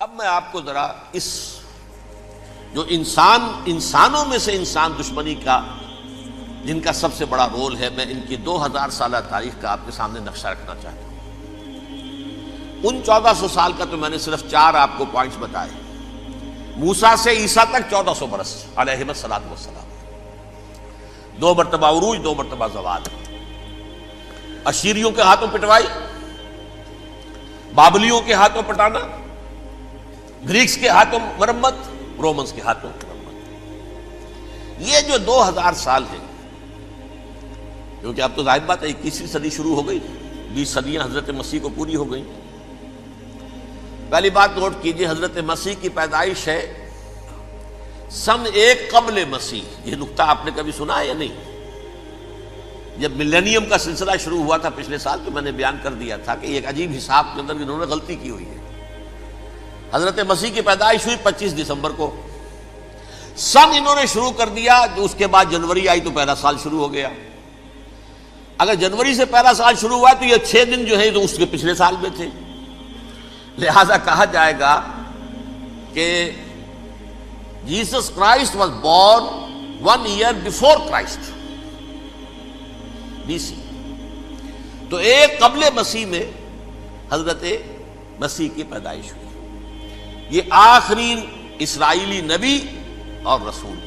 اب میں آپ کو ذرا اس جو انسانوں میں سے انسان دشمنی کا جن کا سب سے بڑا رول ہے، میں ان کی 2000 سالہ تاریخ کا آپ کے سامنے نقشہ رکھنا چاہتا ہوں۔ ان 1400 سال کا تو میں نے صرف 4 آپ کو پوائنٹس بتائے۔ موسیٰ سے عیسیٰ تک 1400 برس علیہ الصلوۃ والسلام، 2 مرتبہ عروج، 2 مرتبہ زوال، اشیریوں کے ہاتھوں پٹوائی، بابلیوں کے ہاتھوں پٹانا، گریکس کے ہاتھوں مرمت، رومنز کے ہاتھوں مرمت۔ یہ جو 2000 سال ہیں، کیونکہ اب تو ظاہر بات ہے 21ویں صدی شروع ہو گئی، 20 صدیاں حضرت مسیح کو پوری ہو گئی۔ پہلی بات نوٹ کیجئے، حضرت مسیح کی پیدائش ہے سن 1 قبل مسیح۔ یہ نقطہ آپ نے کبھی سنا ہے یا نہیں؟ جب ملینیم کا سلسلہ شروع ہوا تھا پچھلے سال، تو میں نے بیان کر دیا تھا کہ ایک عجیب حساب کے اندر انہوں نے غلطی کی ہوئی ہے۔ حضرت مسیح کی پیدائش ہوئی 25 دسمبر کو، سن انہوں نے شروع کر دیا، جو اس کے بعد جنوری آئی تو پہلا سال شروع ہو گیا۔ اگر جنوری سے پہلا سال شروع ہوا تو یہ 6 دن جو ہے تو اس کے پچھلے سال میں تھے، لہذا کہا جائے گا کہ Jesus Christ was born 1 year before Christ BC۔ تو 1 قبل مسیح میں حضرت مسیح کی پیدائش ہوئی۔ یہ آخری اسرائیلی نبی اور رسول۔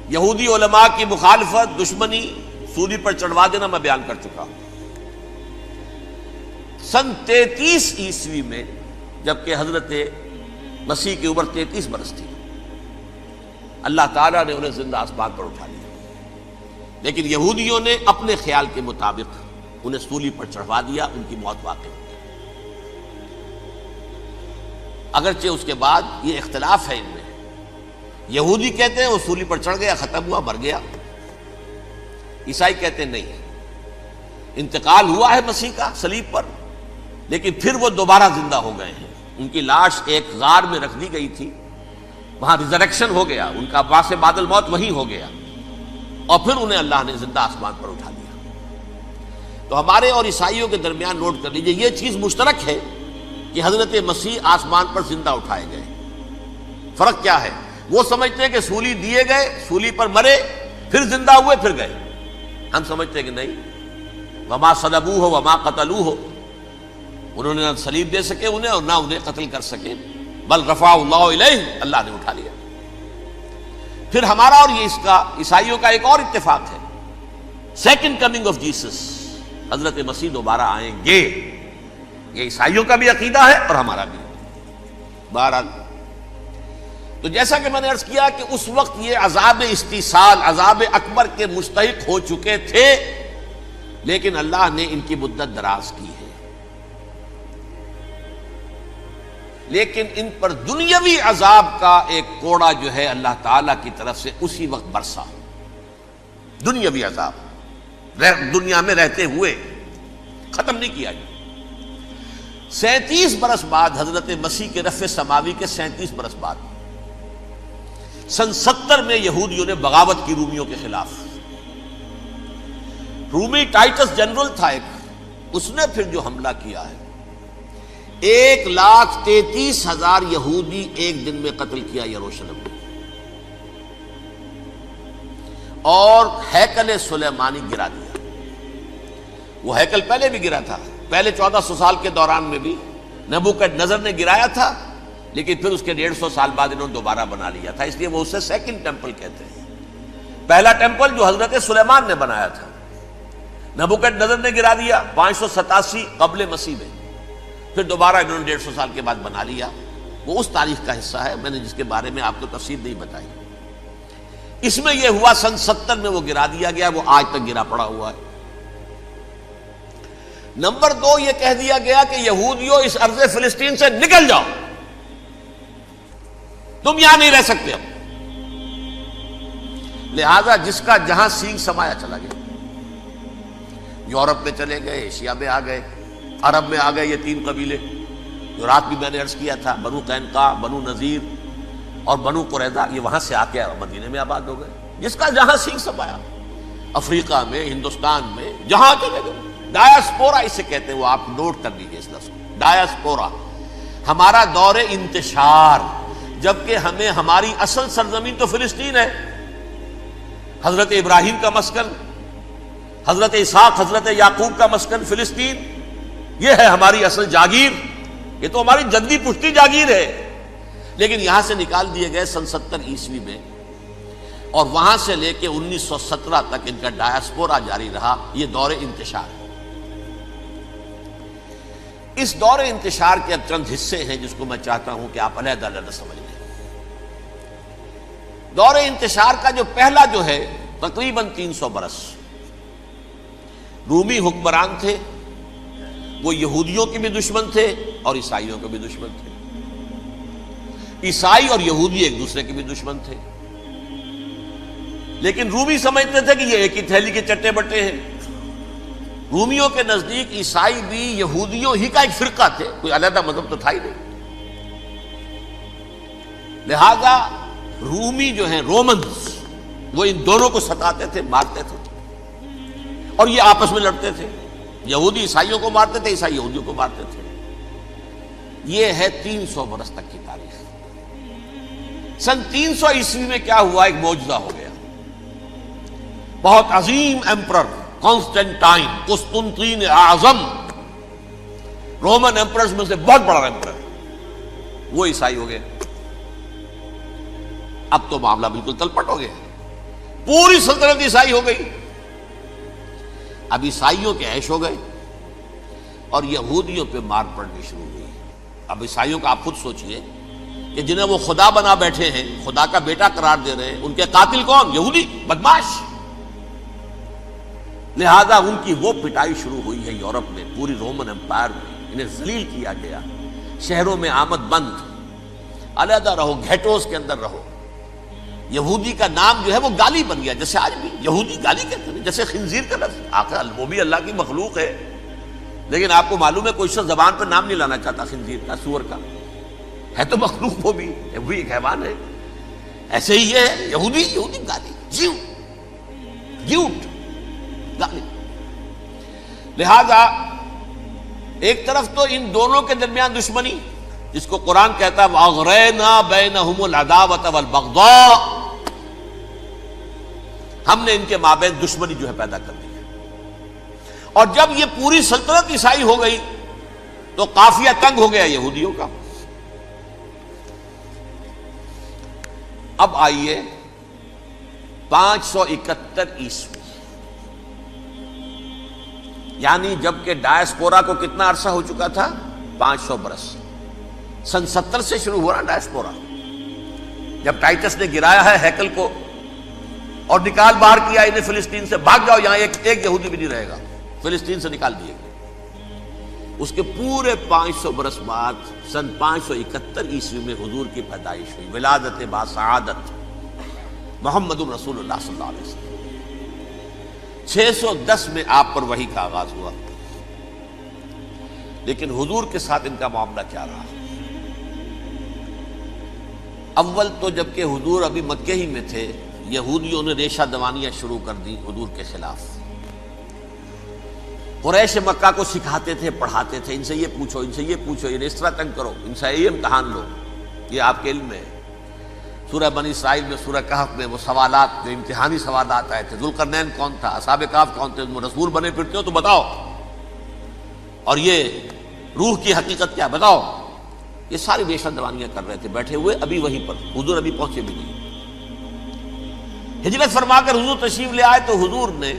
یہودی علماء کی مخالفت، دشمنی، سولی پر چڑھوا دینا میں بیان کر چکا ہوں۔ سن 33 عیسوی میں جبکہ حضرت مسیح کی عمر 33 برس تھی، اللہ تعالیٰ نے انہیں زندہ آسمان پر اٹھا لیا، لیکن یہودیوں نے اپنے خیال کے مطابق انہیں سولی پر چڑھوا دیا، ان کی موت واقع ہو گئی۔ اگرچہ اس کے بعد یہ اختلاف ہے ان میں، یہودی کہتے ہیں وہ سولی پر چڑھ گیا، ختم ہوا، مر گیا۔ عیسائی کہتے ہیں نہیں، انتقال ہوا ہے مسیح کا صلیب پر، لیکن پھر وہ دوبارہ زندہ ہو گئے ہیں۔ ان کی لاش ایک غار میں رکھ دی گئی تھی، وہاں ریزریکشن ہو گیا، ان کا باعث بعد الموت وہیں ہو گیا، اور پھر انہیں اللہ نے زندہ آسمان پر اٹھا لیا۔ تو ہمارے اور عیسائیوں کے درمیان نوٹ کر لیجئے، یہ چیز مشترک ہے کہ حضرت مسیح آسمان پر زندہ اٹھائے گئے۔ فرق کیا ہے؟ وہ سمجھتے ہیں کہ سولی دیے گئے، سولی پر مرے، پھر زندہ ہوئے، پھر گئے۔ ہم سمجھتے ہیں کہ نہیں، وما صلبوہ وما قتلوہ، انہوں نے نہ صلیب دے سکے انہیں اور نہ انہیں قتل کر سکے، بل رفعہ اللہ الیہ، اللہ نے اٹھا لیا۔ پھر ہمارا اور یہ اس کا عیسائیوں کا ایک اور اتفاق ہے، سیکنڈ کمنگ آف جیسس، حضرت مسیح دوبارہ آئیں گے۔ یہ عیسائیوں کا بھی عقیدہ ہے اور ہمارا بھی۔ بہرحال تو جیسا کہ میں نے عرض کیا کہ اس وقت یہ عذاب استیصال، عذاب اکبر کے مستحق ہو چکے تھے، لیکن اللہ نے ان کی مدت دراز کی ہے، لیکن ان پر دنیاوی عذاب کا ایک کوڑا جو ہے اللہ تعالیٰ کی طرف سے اسی وقت برسا۔ دنیاوی عذاب دنیا میں رہتے ہوئے ختم نہیں کیا گیا۔ 37 برس بعد حضرت مسیح کے رفع سماوی کے 37 برس بعد سن 70 میں یہودیوں نے بغاوت کی رومیوں کے خلاف۔ رومی ٹائٹس جنرل تھا ایک، اس نے پھر جو حملہ کیا ہے، 1,33,000 یہودی ایک دن میں قتل کیا یروشلم میں، اور ہیکل سلیمانی گرا دیا۔ وہ ہیکل پہلے بھی گرا تھا، پہلے 1400 سال کے دوران میں بھی نبوکڈنضر نے گرایا تھا، لیکن پھر اس کے 150 سال بعد انہوں نے دوبارہ بنا لیا تھا، اس لیے وہ اسے سیکنڈ ٹیمپل کہتے ہیں۔ پہلا ٹیمپل جو حضرت سلیمان نے بنایا تھا، نبوکڈنضر نے گرا دیا 587 قبل مسیح میں، پھر دوبارہ انہوں نے 150 سال کے بعد بنا لیا۔ وہ اس تاریخ کا حصہ ہے، میں نے جس کے بارے میں آپ کو تفصیل نہیں بتائی۔ اس میں یہ ہوا سن 70 میں وہ گرا دیا گیا، وہ آج تک گرا پڑا ہوا ہے۔ نمبر 2، یہ کہہ دیا گیا کہ یہودیوں اس ارض فلسطین سے نکل جاؤ، تم یہاں نہیں رہ سکتے اب۔ لہذا جس کا جہاں سینگ سمایا چلا گیا، یورپ میں چلے گئے، ایشیا میں آ گئے، عرب میں آ گئے یہ 3 قبیلے جو رات بھی میں نے عرض کیا تھا، بنو قینقاع، بنو نذیر اور بنو قریظہ، یہ وہاں سے آ کے مدینے میں آباد ہو گئے۔ جس کا جہاں سینگ سمایا، افریقہ میں، ہندوستان میں، جہاں چلے گئے، ڈایاسپورا اسے کہتے ہیں، وہ آپ نوٹ کر لیجیے اس لفظ کو، ڈایاسپورا، ہمارا دور انتشار، جبکہ ہمیں ہماری اصل سرزمین تو فلسطین ہے، حضرت ابراہیم کا مسکن، حضرت اسحاق حضرت یعقوب کا مسکن فلسطین، یہ ہے ہماری اصل جاگیر، یہ تو ہماری جدی پشتی جاگیر ہے، لیکن یہاں سے نکال دیے گئے سن 70 عیسوی میں، اور وہاں سے لے کے 1917 تک ان کا ڈایاسپورا جاری رہا۔ یہ دور انتشار ہے۔ اس دور انتشار کے اب چند حصے ہیں جس کو میں چاہتا ہوں کہ آپ علیحدہ علیحدہ سمجھ لیں۔ دور انتشار کا جو پہلا جو ہے تقریباً 300 برس رومی حکمران تھے، وہ یہودیوں کے بھی دشمن تھے اور عیسائیوں کے بھی دشمن تھے، عیسائی اور یہودی ایک دوسرے کے بھی دشمن تھے، لیکن رومی سمجھتے تھے کہ یہ ایک ہی تھیلی کے چٹے بٹے ہیں۔ رومیوں کے نزدیک عیسائی بھی یہودیوں ہی کا ایک فرقہ تھے، کوئی علیحدہ مذہب تو تھا ہی نہیں، لہذا رومی جو ہیں رومنز وہ ان دونوں کو ستاتے تھے، مارتے تھے، اور یہ آپس میں لڑتے تھے، یہودی عیسائیوں کو مارتے تھے، عیسائی یہودیوں کو مارتے تھے۔ یہ ہے 300 برس تک کی تاریخ۔ سن 300 عیسوی میں کیا ہوا؟ ایک معجزہ ہو گیا۔ بہت عظیم ایمپرر کانسٹینٹائن، قسطنطین اعظم، رومن ایمپررز میں سے بہت بڑا ایمپرر، وہ عیسائی ہو گئے۔ اب تو معاملہ بالکل تلپٹ ہو گیا، پوری سلطنت عیسائی ہو گئی۔ اب عیسائیوں کے عیش ہو گئے اور یہودیوں پہ مار پڑنی شروع ہوئی۔ اب عیسائیوں کا آپ خود سوچئے کہ جنہیں وہ خدا بنا بیٹھے ہیں، خدا کا بیٹا قرار دے رہے ہیں، ان کے قاتل کون؟ یہودی بدماش۔ لہذا ان کی وہ پٹائی شروع ہوئی ہے یورپ میں، پوری رومن امپائر میں انہیں ذلیل کیا گیا، شہروں میں آمد بند، علیحدہ رہو، گھیٹوز کے اندر رہو۔ یہودی کا نام جو ہے وہ گالی بن گیا، جیسے آج بھی یہودی گالی کہتے ہیں، جیسے خنزیر کا لفظ، آخر وہ بھی اللہ کی مخلوق ہے، لیکن آپ کو معلوم ہے کوئی شخص زبان پر نام نہیں لانا چاہتا خنزیر کا، سور کا، ہے تو مخلوق، وہ بھی ایک حیوان ہے۔ ایسے ہی یہ ہے یہودی گالی، جیو گیوٹ گالی۔ لہذا ایک طرف تو ان دونوں کے درمیان دشمنی، جس کو قرآن کہتا ہے وَأَغْرَيْنَا بَيْنَهُمُ الْعَدَاوَةَ وَالْبَغْضَاءَ، ہم نے ان کے مابین دشمنی جو ہے پیدا کر دی ہے۔ اور جب یہ پوری سلطنت عیسائی ہو گئی تو قافیہ تنگ ہو گیا یہودیوں کا۔ اب آئیے 571 عیسوی، یعنی جبکہ ڈایاسپورا کو کتنا عرصہ ہو چکا تھا؟ 500 برس۔ سن 70 سے شروع ہوا نا ڈایاسپورا، جب ٹائٹس نے گرایا ہے ہیکل کو اور نکال باہر کیا انہیں فلسطین سے، بھاگ جاؤ یہاں ایک یہودی بھی نہیں رہے گا، فلسطین سے نکال دیے گئے۔ اس کے پورے 500 برس بعد سن 571 عیسوی میں حضور کی پیدائش ہوئی، ولادت باسعادت محمد رسول اللہ صلی اللہ علیہ وسلم۔ 610 میں آپ پر وحی کا آغاز ہوا، لیکن حضور کے ساتھ ان کا معاملہ کیا رہا؟ اول تو جبکہ حضور ابھی مکے ہی میں تھے، یہودیوں نے ریشہ دوانیاں شروع کر دی حضور کے خلاف۔ قریش مکہ کو سکھاتے تھے، پڑھاتے تھے، ان سے یہ پوچھو، ان سے یہ پوچھو، انہیں اس طرح تنگ کرو، ان سے یہ امتحان لو، یہ آپ کے علم میں ہے۔ سورہ بنی اسرائیل میں، سورہ کہف میں وہ سوالات، جو امتحانی سوالات آئے تھے، ذوالقرنین کون تھا، اصحاب کہف کون تھے، تم رسول بنے پھرتے ہو تو بتاؤ، اور یہ روح کی حقیقت کیا بتاؤ، یہ ساری ریشہ دوانیاں کر رہے تھے بیٹھے ہوئے ابھی وہیں پر، حضور ابھی پہنچے بھی نہیں۔ ہجرت فرما کر حضور تشریف لے آئے تو حضور نے،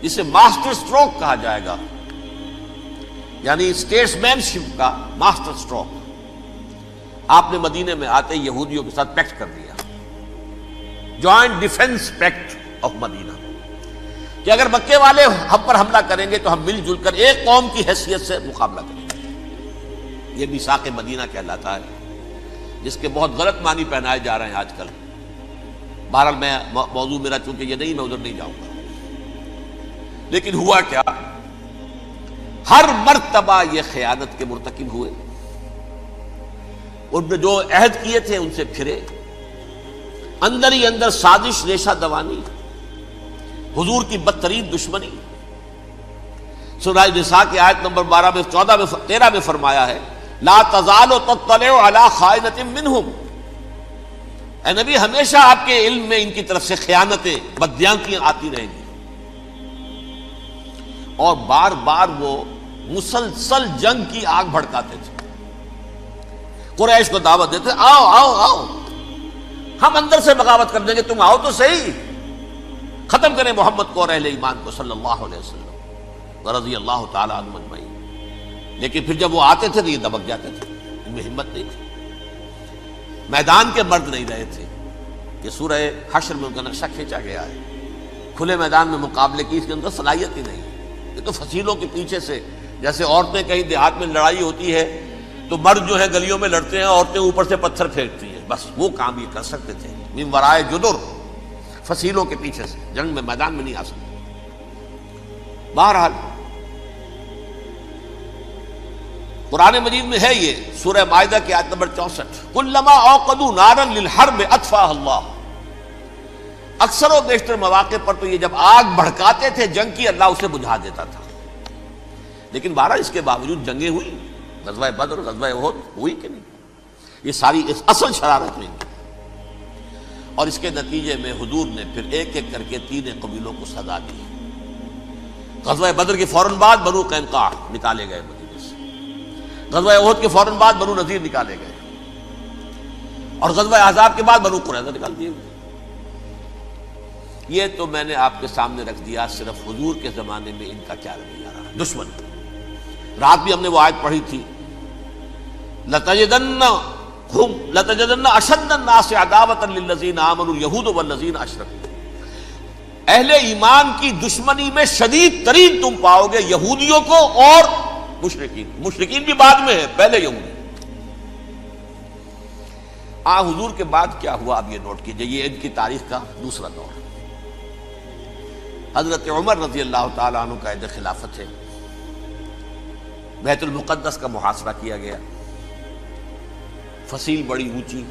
جسے ماسٹر سٹروک کہا جائے گا، یعنی اسٹیٹس مین شپ کا ماسٹر سٹروک، آپ نے مدینے میں آتے یہودیوں کے ساتھ پیکٹ کر دیا، جوائنٹ ڈیفنس پیکٹ آف مدینہ، کہ اگر مکے والے ہم پر حملہ کریں گے تو ہم مل جل کر ایک قوم کی حیثیت سے مقابلہ کریں گے۔ یہ میثاق مدینہ کہلاتا ہے، جس کے بہت غلط معنی پہنائے جا رہے ہیں آج کل۔ بہرحال میں موضوع میرا چونکہ یہ نہیں، میں ادھر نہیں جاؤں گا، لیکن ہوا کیا؟ ہر مرتبہ یہ خیانت کے مرتکب ہوئے، ان نے جو عہد کیے تھے ان سے پھرے، اندر ہی اندر سازش، ریشہ دوانی، حضور کی بدترین دشمنی۔ سورہ نساء کی آیت نمبر 12 میں 14 میں 13 میں فرمایا ہے لا تزال تطلع علی خائنۃ منہم، اے نبی ہمیشہ آپ کے علم میں ان کی طرف سے خیانتیں، بددیانتیاں آتی رہیں گی. اور بار بار وہ مسلسل جنگ کی آگ بھڑکاتے تھے. قریش کو دعوت دیتے، آؤ آؤ آؤ ہم اندر سے بغاوت کر دیں گے، تم آؤ تو صحیح، ختم کریں محمد کو اور اہل ایمان کو صلی اللہ علیہ وسلم ورضی اللہ تعالی عنہم اجمعین. لیکن پھر جب وہ آتے تھے تو یہ دبک جاتے تھے، ان میں ہمت نہیں تھی. میدان کے مرد نہیں رہے تھے کہ سورہ حشر میں ان کا نقشہ کھینچا گیا ہے. کھلے میدان میں مقابلے کی اس کے اندر صلاحیت ہی نہیں. یہ تو فصیلوں کے پیچھے سے، جیسے عورتیں کہیں دیہات میں لڑائی ہوتی ہے تو مرد جو ہے گلیوں میں لڑتے ہیں، عورتیں اوپر سے پتھر پھینکتی ہیں، بس وہ کام یہ کر سکتے تھے. من ورائے جدر، فصیلوں کے پیچھے سے، جنگ میں میدان میں نہیں آ سکتے. بہرحال قرآن مجید میں ہے یہ سورہ مائدہ کی آیت نمبر 64، کلما اوقدوا نارا للحرب اطفاها اللہ. اکثر و بیشتر مواقع پر تو یہ جب آگ بھڑکاتے تھے جنگ کی، اللہ اسے بجھا دیتا تھا. لیکن بہرحال اس کے باوجود جنگیں ہوئی، غزوہ بدر، غزوہ احد ہوئی کہ نہیں؟ یہ ساری اصل شرارت میں. اور اس کے نتیجے میں حضور نے پھر ایک ایک کر کے 3 قبیلوں کو سزا دی. غزوہ بدر کے فوراً بعد بنو قینقاع نکالے گئے مدینے سے، غزوہ احد کے فوراً بعد بنو نذیر نکالے گئے، اور غزوہ احزاب کے بعد بنو قریظہ نکال دیے گئے. یہ تو میں نے آپ کے سامنے رکھ دیا صرف حضور کے زمانے میں ان کا کیا رویہ رہا. دشمن، رات بھی ہم نے وہ آیت پڑھی تھی، لَتَجِدَنَّ أَشَدَّ النَّاسِ عَدَاوَةً لِلَّذِينَ آمَنُوا الْيَهُودُ وَالَّذِينَ أَشْرَكُوا. اہل ایمان کی دشمنی میں شدید ترین تم پاؤ گے یہودیوں کو اور مشرکین. مشرکین بھی بعد میں ہے، پہلے یہودی. حضور کے بعد کیا ہوا اب یہ نوٹ کیجئے، یہ ان کی تاریخ کا دوسرا دور. حضرت عمر رضی اللہ تعالیٰ عنہ کا عہد خلافت ہے. بیت المقدس کا محاصرہ کیا گیا، فصیل بڑی اونچی،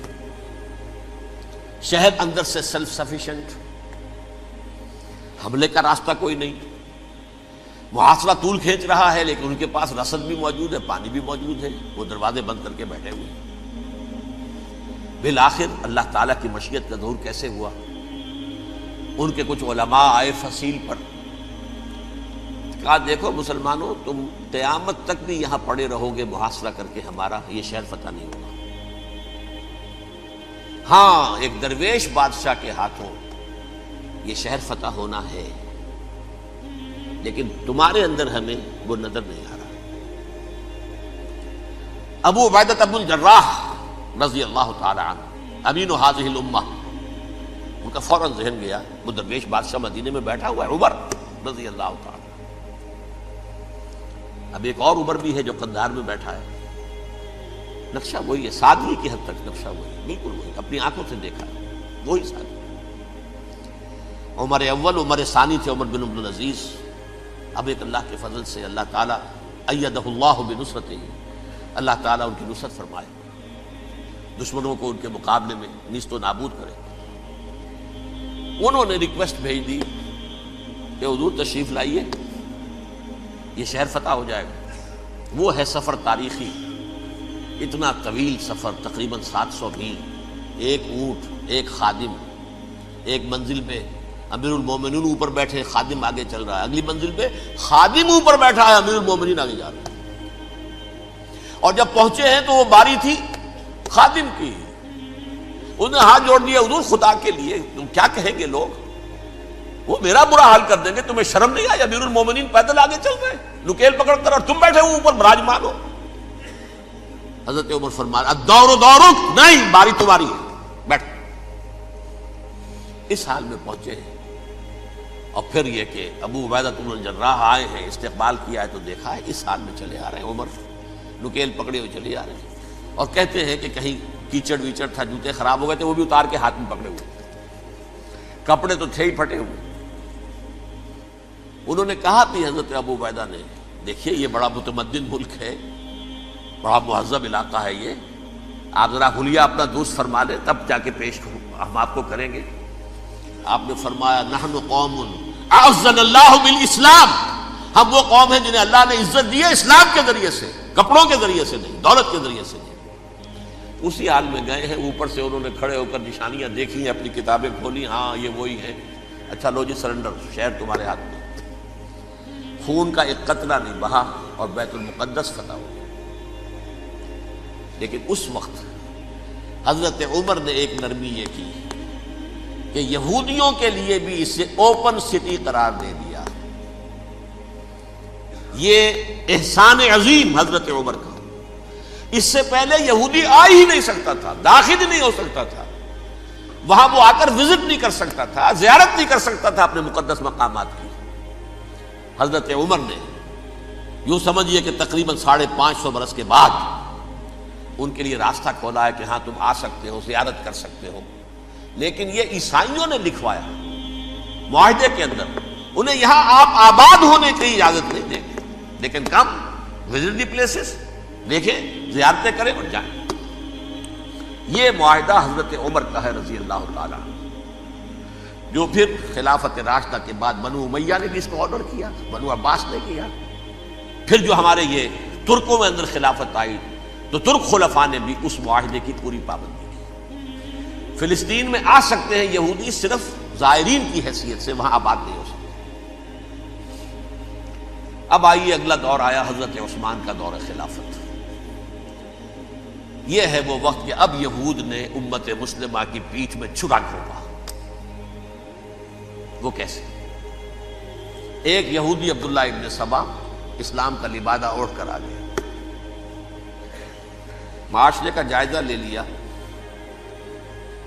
شہر اندر سے سیلف سفیشینٹ، حملے کا راستہ کوئی نہیں. محاصرہ طول کھینچ رہا ہے لیکن ان کے پاس رسد بھی موجود ہے، پانی بھی موجود ہے، وہ دروازے بند کر کے بیٹھے ہوئے. بالآخر اللہ تعالیٰ کی مشیت کا ظہور کیسے ہوا؟ ان کے کچھ علماء آئے فصیل پر، کہا دیکھو مسلمانوں، تم قیامت تک بھی یہاں پڑے رہو گے محاصرہ کر کے، ہمارا یہ شہر فتح نہیں ہوگا. ہاں ایک درویش بادشاہ کے ہاتھوں یہ شہر فتح ہونا ہے، لیکن تمہارے اندر ہمیں وہ نظر نہیں آ رہا. ابو عبیدہ بن الجراح رضی اللہ تعالی عنہ، امین هذه الامہ، ان کا فوراً ذہن گیا وہ درویش بادشاہ مدینے میں بیٹھا ہوا ہے عمر رضی اللہ تعالی. اب ایک اور عمر بھی ہے جو قندھار میں بیٹھا ہے. نقشہ وہی ہے، سادگی کی حد تک نقشہ وہی، بالکل وہی، اپنی آنکھوں سے دیکھا ہے وہی سادگی. عمر اول، عمر ثانی تھے عمر بن عبد العزیز. اب ایک اللہ کے فضل سے اللہ تعالیٰ ایدہ اللہ بنصرتہ، اللہ تعالیٰ ان کی نصرت فرمائے، دشمنوں کو ان کے مقابلے میں نیست و نابود کرے. انہوں نے ریکویسٹ بھیج دی کہ حضور تشریف لائیے، یہ شہر فتح ہو جائے گا. وہ ہے سفر تاریخی، اتنا طویل سفر، تقریباً 700 میل، ایک اونٹ، ایک خادم، ایک منزل پہ امیر المومنین اوپر بیٹھے، خادم آگے چل رہا ہے، اگلی منزل پہ خادم اوپر بیٹھا ہے، امیر المومنین آگے جا رہا ہے. اور جب پہنچے ہیں تو وہ باری تھی خادم کی. انہوں نے ہاتھ جوڑ دیا، حضور خدا کے لیے تم کیا کہیں گے لوگ، وہ میرا برا حال کر دیں گے، تمہیں شرم نہیں آئی؟ امیر المومنین پیدل آگے چل رہے ہیں نکیل پکڑ کر، اور تم بیٹھے ہو اوپر براجمان ہو. حضرت عمر فرمایا الدور دورک، نہیں باری تمہاری ہے، بیٹھ. اس حال میں پہنچے ہیں. اور پھر یہ کہ ابو عبیدہ بن الجراح آئے ہیں، استقبال کیا ہے تو دیکھا ہے اس حال میں چلے آ رہے ہیں. عمر نکیل پکڑے ہوئے چلے آ رہے ہیں، اور کہتے ہیں کہ کہیں کیچڑ ویچڑ تھا، جوتے خراب ہو گئے تھے، وہ بھی اتار کے ہاتھ میں پکڑے ہوئے، کپڑے تو تھے ہی پھٹے ہوئے. انہوں نے کہا بھی حضرت ابو عبیدہ نے، دیکھیے یہ بڑا متمدن ملک ہے، بڑا مہذب علاقہ ہے یہ، آپ ذرا حلیہ اپنا درست فرما لیں تب جا کے پیش ہم آپ کو کریں گے. آپ نے فرمایا نحن قوم اعزنا اللہ بالاسلام، ہم وہ قوم ہیں جنہیں اللہ نے عزت دی ہے اسلام کے ذریعے سے. کپڑوں کے ذریعے سے نہیں، دولت کے ذریعے سے نہیں۔ اسی حال میں گئے ہیں، اوپر سے انہوں نے کھڑے ہو کر نشانیاں دیکھی ہیں، اپنی کتابیں کھولی، ہاں یہ وہی ہے، اچھا لو جی سرنڈر، شہر تمہارے ہاتھ میں۔ خون کا ایک قطرہ نہیں بہا اور بیت المقدس فتح ہو گیا۔ لیکن اس وقت حضرت عمر نے ایک نرمی یہ کی کہ یہودیوں کے لیے بھی اسے اوپن سٹی قرار دے دیا۔ یہ احسان عظیم حضرت عمر کا، اس سے پہلے یہودی آ ہی نہیں سکتا تھا، داخل ہی نہیں ہو سکتا تھا، وہاں وہ آ کر وزٹ نہیں کر سکتا تھا، زیارت نہیں کر سکتا تھا اپنے مقدس مقامات کی۔ حضرت عمر نے یوں سمجھیے کہ تقریباً 550 برس کے بعد ان کے لیے راستہ کھولا ہے کہ ہاں تم آ سکتے ہو، زیارت کر سکتے ہو۔ لیکن یہ عیسائیوں نے لکھوایا معاہدے کے اندر، انہیں یہاں آپ آباد ہونے کی اجازت نہیں دیں گے، لیکن کم وزٹ دی پلیسز، دیکھیں، زیارتیں کریں اور جائیں۔ یہ معاہدہ حضرت عمر کا ہے رضی اللہ تعالیٰ، جو پھر خلافت راشدہ کے بعد بنو امیہ نے بھی اس کو آرڈر کیا، بنو عباس نے کیا، پھر جو ہمارے یہ ترکوں میں اندر خلافت آئی تو ترک خلفاء نے بھی اس معاہدے کی پوری پابندی کی۔ فلسطین میں آ سکتے ہیں یہودی، صرف زائرین کی حیثیت سے، وہاں آباد نہیں ہو سکتے۔ اب آئیے اگلا دور آیا حضرت عثمان کا دور خلافت۔ یہ ہے وہ وقت کہ اب یہود نے امت مسلمہ کی پیٹھ میں چھرا گھونپا۔ وہ کیسے؟ ایک یہودی عبداللہ ابن سبا اسلام کا لبادہ اوڑھ کر آ گیا، معاشرے کا جائزہ لے لیا،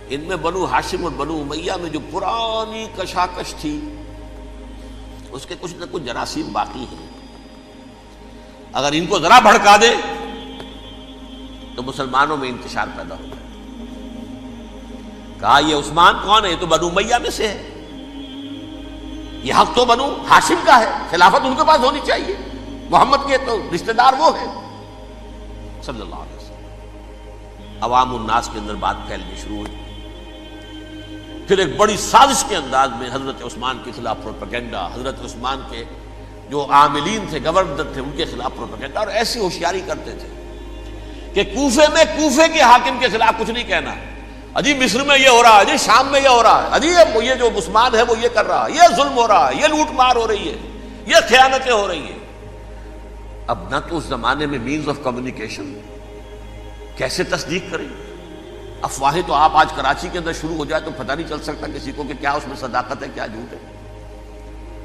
ان میں بنو ہاشم اور بنو امیہ میں جو پرانی کشاکش تھی اس کے کچھ نہ کچھ جراثیم باقی ہیں، اگر ان کو ذرا بھڑکا دے تو مسلمانوں میں انتشار پیدا ہو جائے۔ کہا یہ عثمان کون ہے؟ یہ تو بنو امیہ میں سے ہے، یہ حق تو بنو ہاشم کا ہے، خلافت ان کے پاس ہونی چاہیے، محمد کے تو رشتہ دار وہ ہیں صلی اللہ علیہ وسلم۔ عوام الناس کے اندر بات پھیلنی شروع ہوئی، پھر ایک بڑی سازش کے انداز میں حضرت عثمان کے خلاف پروپیگنڈا، حضرت عثمان کے جو عاملین تھے، گورنر تھے، ان کے خلاف پروپیگنڈا، اور ایسی ہوشیاری کرتے تھے کہ کوفے میں کوفے کے حاکم کے خلاف کچھ نہیں کہنا، اجی مصر میں یہ ہو رہا ہے، اجی شام میں یہ ہو رہا ہے، اجی یہ جو عثمان ہے وہ یہ کر رہا ہے، یہ ظلم ہو رہا ہے، یہ لوٹ مار ہو رہی ہے، یہ خیانتیں ہو رہی ہیں۔ اب نہ تو اس زمانے میں مینز آف کمیونیکیشن، کیسے تصدیق کریں؟ افواہیں تو آپ آج کراچی کے اندر شروع ہو جائے تو پتہ نہیں چل سکتا کسی کو کہ کیا اس میں صداقت ہے کیا جھوٹ ہے،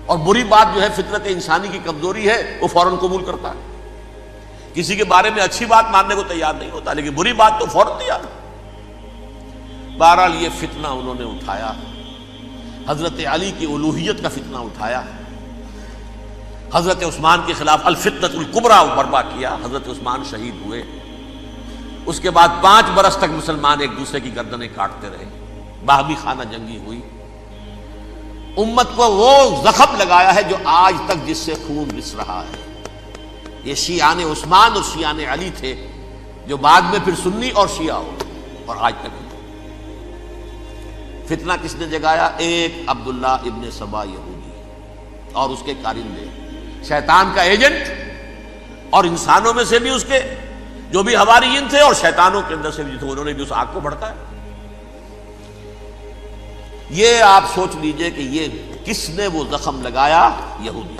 اور بری بات جو ہے فطرت انسانی کی کمزوری ہے، وہ فوراً قبول کرتا ہے، کسی کے بارے میں اچھی بات ماننے کو تیار نہیں ہوتا، لیکن بری بات تو فوراً تیار۔ بہرحال یہ فتنہ انہوں نے اٹھایا، حضرت علی کی الوہیت کا فتنہ اٹھایا، حضرت عثمان کے خلاف الفتنۃ الکبریٰ برپا کیا، حضرت عثمان شہید ہوئے۔ اس کے بعد 5 برس تک مسلمان ایک دوسرے کی گردنیں کاٹتے رہے، باہمی خانہ جنگی ہوئی، امت کو وہ زخم لگایا ہے جو آج تک جس سے خون رس رہا ہے۔ یہ شیعان عثمان اور شیعان علی تھے جو بعد میں پھر سنی اور شیعہ ہو، اور آج تک فتنہ کس نے جگایا؟ ایک عبداللہ ابن سبا یہودی اور اس کے کارندے، شیطان کا ایجنٹ، اور انسانوں میں سے بھی اس کے جو بھی حواریین تھے اور شیطانوں کے اندر سے بھی تھے، انہوں نے بھی اس آگ کو بھڑکایا۔ یہ آپ سوچ لیجئے کہ یہ کس نے وہ زخم لگایا؟ یہودی۔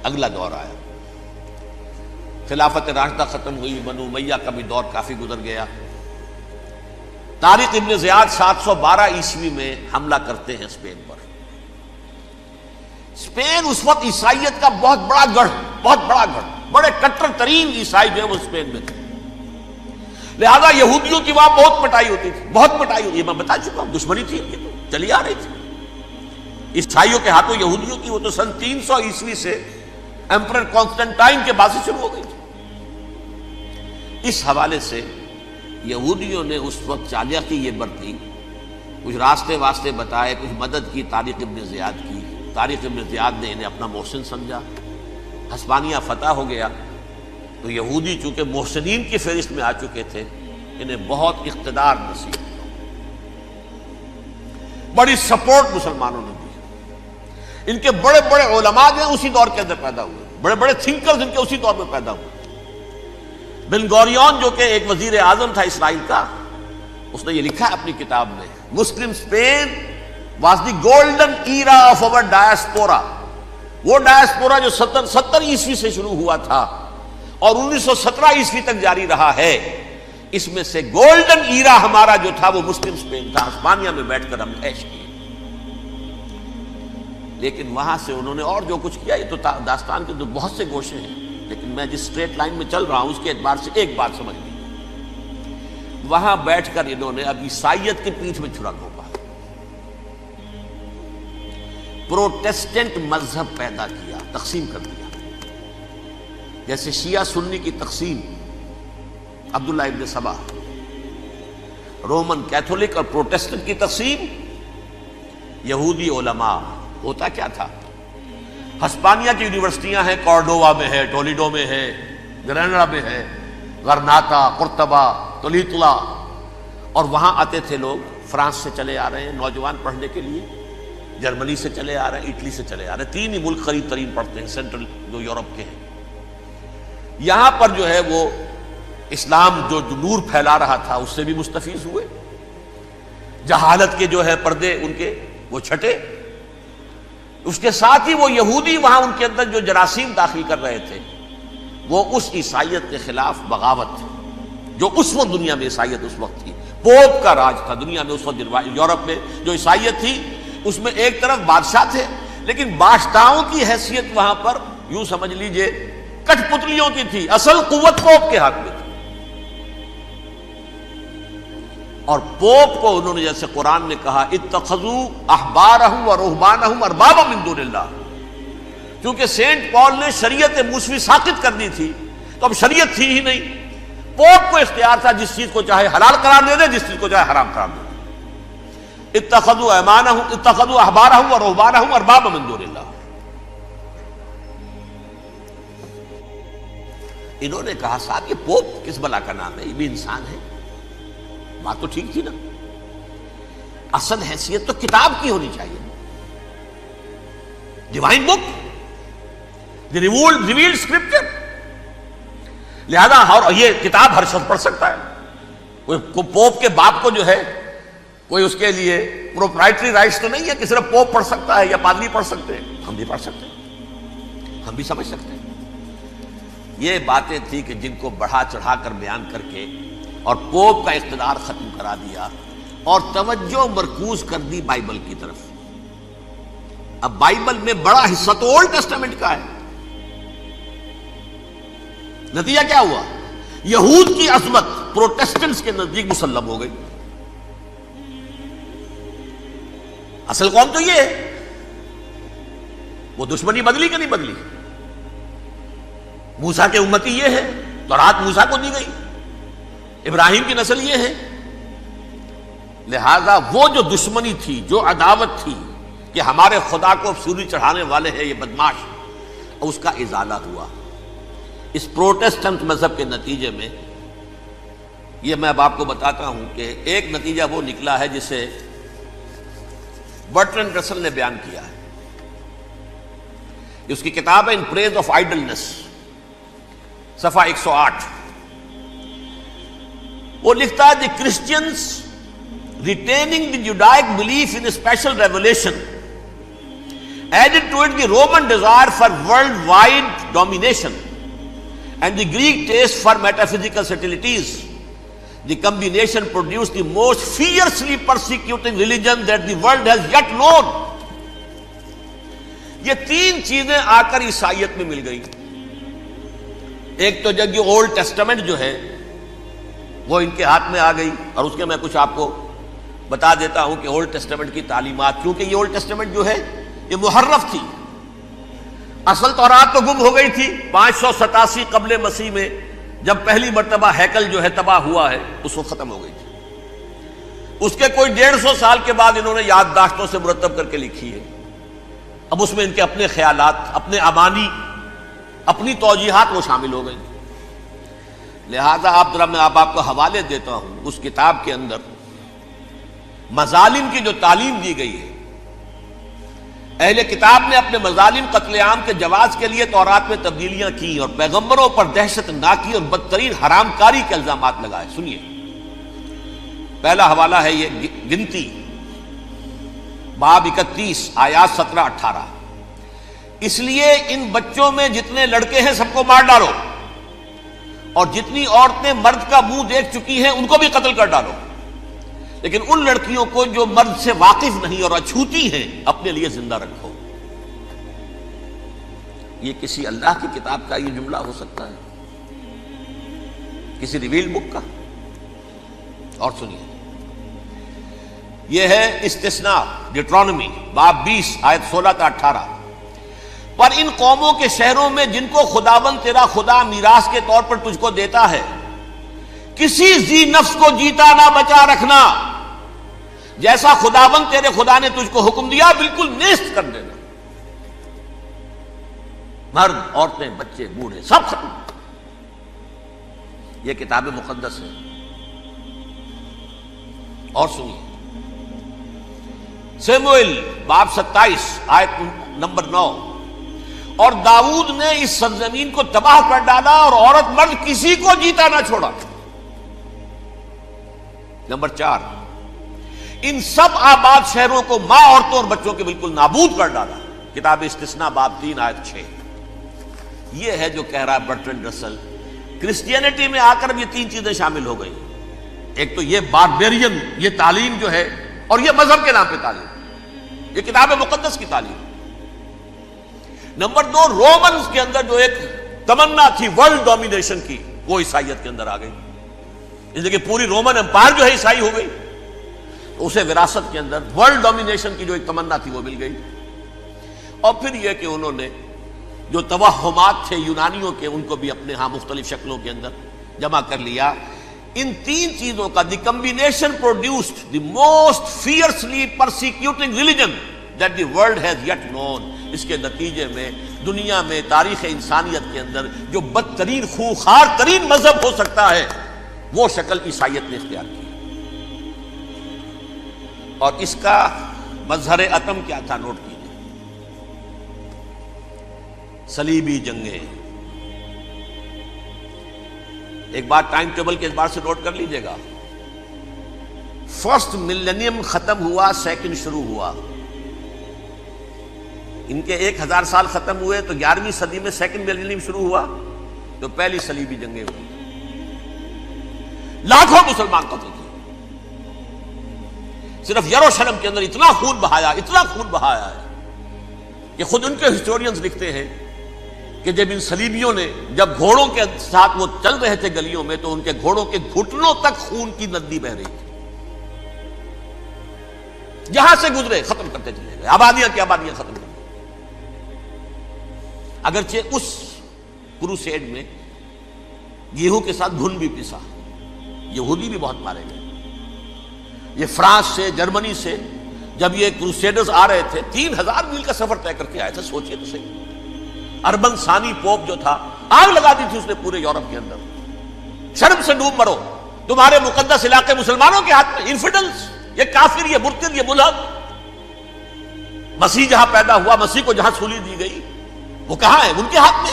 اگلا دور آیا، خلافت راشدہ ختم ہوئی، بنو امیہ کا بھی دور کافی گزر گیا۔ طارق ابن زیاد 712 عیسوی میں حملہ کرتے ہیں اسپین پر۔ اسپین اس وقت عیسائیت کا بہت بڑا گڑھ، بڑے کٹر ترین عیسائی جو ہے وہ اسپین میں تھے، لہذا یہودیوں کی وہاں بہت پٹائی ہوتی تھی، بہت پٹائی ہوتی ہے، میں بتا چکا ہوں، دشمنی تھی ان کی تو چلی آ رہی تھی عیسائیوں کے ہاتھوں یہودیوں کی، وہ تو سن 300 عیسوی سے ایمپرر کانسٹنٹائن کے بعد سے شروع ہو گئی تھی۔ اس حوالے سے یہودیوں نے اس وقت چالاکی یہ برتی، کچھ راستے واسطے بتائے، کچھ مدد کی طارق ابن زیاد کی۔ طارق ابن زیاد نے انہیں اپنا محسن سمجھا، ہسپانیہ فتح ہو گیا تو یہودی چونکہ محسنین کی فہرست میں آ چکے تھے، انہیں بہت اقتدار نصیب ہوا، بڑی سپورٹ مسلمانوں نے دی۔ ان کے بڑے بڑے علماء جو ہیں اسی دور کے اندر پیدا ہوئے، بڑے بڑے تھنکرز ان کے اسی دور میں پیدا ہوئے۔ بن گوریون جو کہ ایک وزیر اعظم تھا اسرائیل کا، اس نے یہ لکھا ہے اپنی کتاب میں، Muslim Spain was the golden era of our diaspora. وہ ڈائسپورا جو 70 عیسوی سے شروع ہوا تھا اور 1917 عیسوی تک جاری رہا ہے، اس میں سے گولڈن ایرا ہمارا جو تھا وہ مسلم اسپین تھا. ہسپانیہ میں بیٹھ کر ہم عیش کیے. لیکن وہاں سے انہوں نے اور جو کچھ کیا، یہ تو داستان کے تو بہت سے گوشے ہیں، لیکن میں جس اسٹریٹ لائن میں چل رہا ہوں اس کے اعتبار سے ایک بات سمجھ لی. وہاں بیٹھ کر انہوں نے اب عیسائیت کی پیٹھ میں چھرا گھونپا، پروٹیسٹنٹ مذہب پیدا کیا، تقسیم کر دیا. جیسے شیعہ سنی کی تقسیم، عبداللہ ابن سبا، رومن کیتھولک اور پروٹیسٹنٹ کی تقسیم، یہودی علماء. ہوتا کیا تھا؟ ہسپانیہ کی یونیورسٹیاں ہیں، کارڈووا میں ہے، ٹولیڈو میں ہے، گریناڈا میں ہے، غرناطہ، قرطبہ، تولیتلا، اور وہاں آتے تھے لوگ. فرانس سے چلے آ رہے ہیں نوجوان پڑھنے کے لیے، جرمنی سے چلے آ رہے ہیں، اٹلی سے چلے آ رہے ہیں. 3 ہی ملک قریب ترین پڑھتے ہیں سینٹرل جو یورپ کے ہیں. یہاں پر جو ہے وہ اسلام جو نور پھیلا رہا تھا اس سے بھی مستفیض ہوئے. جہالت کے جو ہے پردے ان کے وہ چھٹے. اس کے ساتھ ہی وہ یہودی وہاں ان کے اندر جو جراثیم داخل کر رہے تھے، وہ اس عیسائیت کے خلاف بغاوت تھی جو اس وقت دنیا میں عیسائیت اس وقت تھی. پوپ کا راج تھا دنیا میں اس وقت. یورپ میں جو عیسائیت تھی اس میں ایک طرف بادشاہ تھے، لیکن بادشاہوں کی حیثیت وہاں پر یوں سمجھ لیجئے کٹ پتلیوں کی تھی. اصل قوت پوپ کے ہاتھ میں تھی. اور پوپ کو انہوں نے جیسے قرآن نے کہا اتخذوا احبارهم ورهبانهم اربابا من دون اللہ، کیونکہ سینٹ پال نے شریعت موسوی ساقط کر دی تھی تو اب شریعت تھی ہی نہیں. پوپ کو اختیار تھا جس چیز کو چاہے حلال قرار دے دے، جس چیز کو چاہے حرام قرار دے دے. اتخذوا احبارهم ورهبانهم اربابا من دون اللہ. انہوں نے کہا صاحب یہ پوپ کس بلا کا نام ہے، یہ بھی انسان ہے. بات تو ٹھیک تھی نا، اصل حیثیت تو کتاب کی ہونی چاہیے، ڈیوائن بک، دی ریویلڈ اسکرپچر. لہذا اور یہ کتاب ہر شخص پڑھ سکتا ہے. کوئی پوپ کے باپ کو جو ہے کوئی اس کے لیے پروپرائٹری رائٹس تو نہیں ہے کہ صرف پوپ پڑھ سکتا ہے یا پادری پڑھ سکتے ہیں. ہم بھی پڑھ سکتے ہیں، ہم بھی سمجھ سکتے ہیں. یہ باتیں تھی کہ جن کو بڑھا چڑھا کر بیان کر کے اور پوپ کا اقتدار ختم کرا دیا اور توجہ مرکوز کر دی بائبل کی طرف. اب بائبل میں بڑا حصہ تو اولڈ ٹیسٹامنٹ کا ہے. نتیجہ کیا ہوا؟ یہود کی عظمت پروٹیسٹنٹس کے نزدیک مسلم ہو گئی. اصل قوم تو یہ ہے، وہ دشمنی بدلی کہ نہیں بدلی؟ موسیٰ کے امتی یہ ہے، تورات موسیٰ کو دی گئی، ابراہیم کی نسل یہ ہے. لہذا وہ جو دشمنی تھی، جو عداوت تھی کہ ہمارے خدا کو سولی چڑھانے والے ہیں یہ بدماش، اس کا ازالہ ہوا اس پروٹیسٹنٹ مذہب کے نتیجے میں. یہ میں اب آپ کو بتاتا ہوں کہ ایک نتیجہ وہ نکلا ہے جسے برٹرنڈ رسل نے بیان کیا ہے. اس کی کتاب ہے ان پریز آف آئیڈلنس، صفحہ 108. وہ لکھتا ہے the Christians retaining the Judaic belief in special revelation added to it the Roman desire for worldwide domination and the Greek taste for metaphysical subtleties. The combination produce the most fiercely persecuting religion that the world has yet known. یہ 3 چیزیں آ کر عیسائیت میں مل گئی. ایک تو جب یہ اولڈ ٹیسٹامنٹ جو ہے وہ ان کے ہاتھ میں آ گئی، اور اس کے میں کچھ آپ کو بتا دیتا ہوں کہ اولڈ ٹیسٹامنٹ کی تعلیمات، کیونکہ یہ اولڈ ٹیسٹامنٹ جو ہے یہ محرف تھی. اصل تورات تو گم ہو گئی تھی 587 قبل مسیح میں، جب پہلی مرتبہ ہیکل جو ہے تباہ ہوا ہے، اس وقت ختم ہو گئی تھی. اس کے کوئی 150 سال کے بعد انہوں نے یادداشتوں سے مرتب کر کے لکھی ہے. اب اس میں ان کے اپنے خیالات، اپنے امانی، اپنی توجیحات وہ شامل ہو گئی. لہذا میں آپ کو حوالے دیتا ہوں اس کتاب کے اندر مظالم کی جو تعلیم دی گئی ہے اہل کتاب نے اپنے مظالم قتل عام کے جواز کے لیے تورات میں تبدیلیاں کی اور پیغمبروں پر دہشت ناکی اور بدترین حرام کاری کے الزامات لگائے. سنیے، پہلا حوالہ ہے یہ گنتی باب 31 آیات 17-18. اس لیے ان بچوں میں جتنے لڑکے ہیں سب کو مار ڈالو، اور جتنی عورتیں مرد کا منہ دیکھ چکی ہیں ان کو بھی قتل کر ڈالو، لیکن ان لڑکیوں کو جو مرد سے واقف نہیں اور اچھوتی ہیں اپنے لیے زندہ رکھو. یہ کسی اللہ کی کتاب کا یہ جملہ ہو سکتا ہے؟ کسی ریویل بک کا؟ اور سنیے، یہ ہے استثناء ڈیٹرانومی باب 20 آیت 16-18. پر ان قوموں کے شہروں میں جن کو خداوند تیرا خدا میراث کے طور پر تجھ کو دیتا ہے، کسی ذی نفس کو جیتا نہ بچا رکھنا، جیسا خداوند تیرے خدا نے تجھ کو حکم دیا بالکل نیست کر دینا. مرد، عورتیں، بچے، بوڑھے سب ختم. یہ کتاب مقدس ہے. اور سنیے، سموئیل باب 27 آیت نمبر 9. اور داؤد نے اس سرزمین کو تباہ کر ڈالا اور عورت مرد کسی کو جیتا نہ چھوڑا. نمبر 4، ان سب آباد شہروں کو ماں، عورتوں اور بچوں کے بالکل نابود کر ڈالا. کتاب استثناء باب 3 آیت 6. یہ ہے جو کہہ رہا ہے برٹرینڈ رسل، کرسچینٹی میں آ کر اب یہ 3 چیزیں شامل ہو گئی. ایک تو یہ باربیرین یہ تعلیم جو ہے، اور یہ مذہب کے نام پہ تعلیم، یہ کتاب مقدس کی تعلیم. نمبر 2، رومنز کے اندر جو ایک تمنا تھی ورلڈ ڈومینیشن کی، وہ عیسائیت کے اندر آ گئی. اس لیے کہ پوری رومن امپائر جو ہے عیسائی ہو گئی، تو اسے وراثت کے اندر ورلڈ ڈومینیشن کی جو ایک تمنا تھی وہ مل گئی. اور پھر یہ کہ انہوں نے جو توہمات تھے یونانیوں کے، ان کو بھی اپنے ہاں مختلف شکلوں کے اندر جمع کر لیا. ان 3 چیزوں کا the combination produced the most fiercely persecuting religion that the world has yet known. اس کے نتیجے میں دنیا میں تاریخ انسانیت کے اندر جو بدترین خوخار ترین مذہب ہو سکتا ہے وہ شکل عیسائیت نے اختیار کی. اور اس کا مظہر عتم کیا تھا؟ نوٹ کیجیے، صلیبی جنگیں. ایک بات ٹائم ٹیبل کے اعتبار سے نوٹ کر لیجئے گا. فرسٹ ملینیم ختم ہوا، سیکنڈ شروع ہوا. ان کے 1000 سال ختم ہوئے تو 11ویں صدی میں سیکنڈ ملینیم شروع ہوا، تو پہلی صلیبی جنگیں ہوئی. لاکھوں مسلمان قتل کیے. صرف یروشلم کے اندر اتنا خون بہایا ہے کہ خود ان کے ہسٹورینز لکھتے ہیں کہ جب ان صلیبیوں نے جب گھوڑوں کے ساتھ وہ چل رہے تھے گلیوں میں، تو ان کے گھوڑوں کے گھٹنوں تک خون کی ندی بہ رہی تھی. جہاں سے گزرے ختم کرتے چلے گئے، آبادیاں کی آبادیاں ختم کر. اگرچہ اس کروسیڈ میں گیہوں کے ساتھ گھن بھی پسا، یہودی بھی بہت مارے گئے. یہ فرانس سے، جرمنی سے جب یہ کروسیڈرز آ رہے تھے، 3000 میل کا سفر طے کر کے آئے تھے. سوچئے تو صحیح. اربن ثانی پوپ جو تھا، آگ لگا دی تھی اس نے پورے یورپ کے اندر. شرم سے ڈوب مرو، تمہارے مقدس علاقے مسلمانوں کے ہاتھ میں. انفیڈلز، یہ کافر، یہ مرتد، یہ ملحد. مسیح جہاں پیدا ہوا، مسیح کو جہاں سولی دی گئی، وہ کہاں ہے؟ ان کے ہاتھ میں.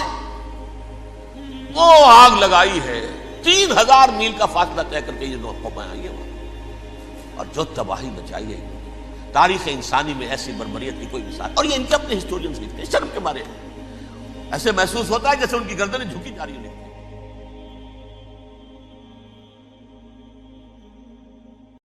وہ آگ لگائی ہے. 3000 میل کا فاصلہ طے کر کے یہ قومیں آئی ہیں، اور جو تباہی مچائی ہے. تاریخ انسانی میں ایسی بربریت کی کوئی مثال. اور یہ ان کے اپنے ہسٹورینز لکھتے ہیں. شرم کے بارے میں ایسے محسوس ہوتا ہے جیسے ان کی گردنیں جھکی جا رہی ہیں.